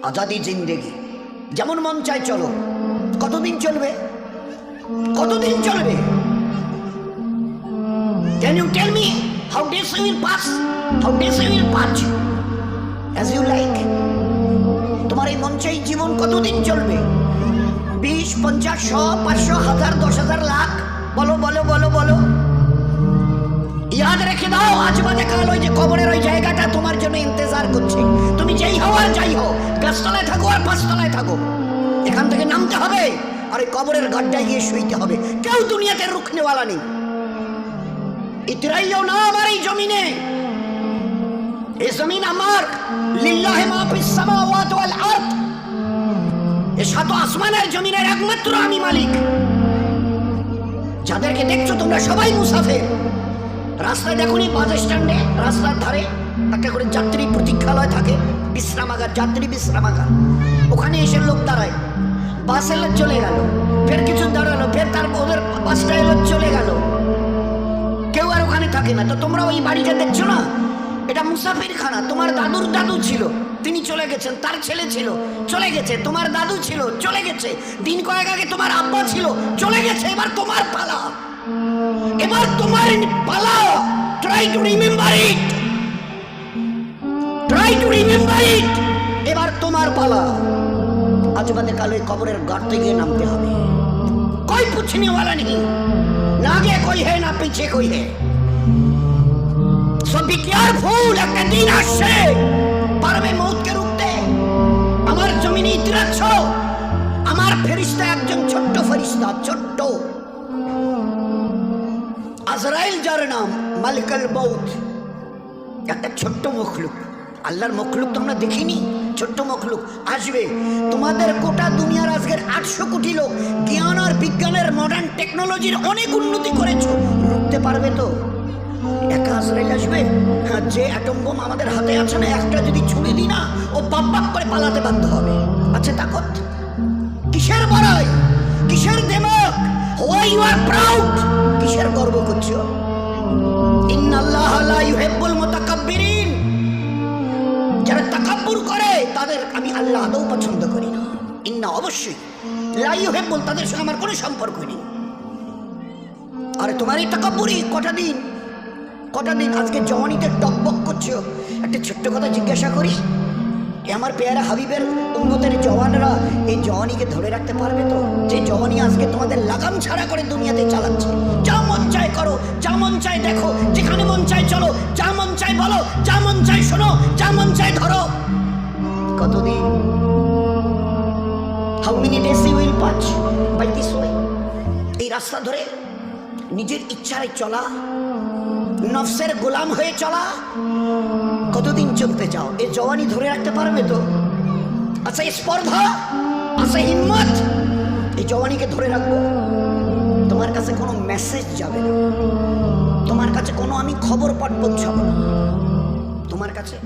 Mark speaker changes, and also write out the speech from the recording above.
Speaker 1: আজাদি জিন্দেগি, যেমন মন চায় চলো। কতদিন চলবে? কতদিন চলবে? Can you tell me how days you will pass? How days you will pass as you like? তোমার এই মন চাই জীবন কতদিন চলবে? 20, 50, 100, 500, 1000, 10,000, লাখ? বলো বলো বলো বলো। ইয়াদ রেখে দাও, আজ বাদে কাল ওই যে কবরের ওই জায়গাটা তোমার জন্য ইন্তজার করছে। তুমি যেই হও আর যাই হও, গাছতলায় থাকো আর পাঁচতলায় থাকো, এখান থেকে নামতে হবে আর ওই কবরের গাড্ডায় গিয়ে শুইতে হবে। কেউ দুনিয়াতে রুখনেওয়ালা নেই। ইতরাইও না আমার এই জমিনে। এই জমিন আমার, লিল্লাহি মা ফিস সামাওয়াতি ওয়াল আরদ। এই সাত আসমানের জমিনের একমাত্র আমি মালিক। যাদেরকে দেখছো তোমরা সবাই মুসাফির। রাস্তায় দেখুনি বাস স্ট্যান্ডে রাস্তার ধারে একটা করে যাত্রী প্রতীক্ষালয় থাকে, বিশ্রামাগার, যাত্রী বিশ্রামাগার। ওখানে এসে লোক দাঁড়ায়, বাস এলো চলে গেল, ফের কিছু দাঁড়ালো, ফের তার ওদের বাসটা এলো চলে গেল, কেউ আর ওখানে থাকে না। তো তোমরা ওই বাড়িটা দেখছো না, এটা মুসাফির খানা। তোমার দাদুর দাদু ছিল, তিনি চলে গেছেন, তার ছেলে ছিল চলে গেছে, তোমার দাদু ছিল চলে গেছে, দিন কয়েক আগে তোমার আব্বা ছিল চলে গেছে। এবার তোমার পালা, এবার তোমার পালা। Try to remember it, try to remember it. এবার তোমার পালা। আজ বাদে কাল ওই কবরের গর্তে গিয়ে নামতে হবে। कोई पूछने वाला नहीं, ना आगे कोई है ना पीछे कोई है। So be careful, একটা দিন আসছে পারবে মউতকে রুখতে। আমার জমিনে ইতিরাচ্ছ, আমার ফেরেশতা একজন ছোট্ট ফেরেশতা, ছোট্ট আজরাইল, যার নাম মালিকুল মউত। একটা ছোট্ট মখলুক, আল্লাহর মখলুক তো আমরা দেখিনি, ছোট্ট মখলুক আসবে। তোমাদের গোটা দুনিয়ার আজকের 800 কোটি লোক জ্ঞান আর বিজ্ঞানের মডার্ন টেকনোলজির অনেক উন্নতি করেছো, রুখতে পারবে তো? একা আজরাইল আসবে? হ্যাঁ, যে অ্যাটম বোম আমাদের হাতে আছে না, একটা যদি ছুড়ে দিই না, ও বাপ বাপ করে পালাতে বাধ্য হবে। আচ্ছা তাকত কিসের বড়াই, কিসের দেমক? হোয়াই ইউ আর প্রাউড, কিসের গর্ব করছো? ইন্নাল্লাহা লা ইউহিব্বুল মুতাকাব্বিরিন। যারা তাকাব্বুর করে তাদের আমি আল্লাহ আদৌ পছন্দ করি না। ইন্না, অবশ্যই, লা ইউহিব্বুল, তাদের সঙ্গে আমার কোনো সম্পর্ক নেই। আরে তোমার এই তাকাব্বুরি কটা দিন, কটা দিন? আজকে জওয়ানিতে টকবক করছো। একটা ছোট্ট কথা জিজ্ঞাসা করি, আমার পেয়ারা হাবিবের উম্মতের জওয়ানরা এই জওয়ানিকে ধরে রাখতে পারবে তো? যে জওয়ানি আজকে তোমাদের লাগাম ছাড়া করে দুনিয়াতে চালাচ্ছে। যা মন চায় করো, যা মন চায় দেখো, যেখানে মন চায় চলো, যা মন চায় বলো, যা মন চায় শোনো, যা মন চায় ধরো। কতদিন? How many days you will pass by this way? এই রাস্তা ধরে নিজের ইচ্ছায় চলা, নফসের গোলাম হয়ে চলা, কতদিন চলতে চাও? এই জওয়ানি ধরে রাখতে পারবে তো? আচ্ছা স্পর্ধা, আচ্ছা হিম্মত, এই জওয়ানিকে ধরে রাখবো? তোমার কাছে কোনো মেসেজ যাবে না, তোমার কাছে কোনো আমি খবর পাঠ পৌঁছাবো না, তোমার কাছে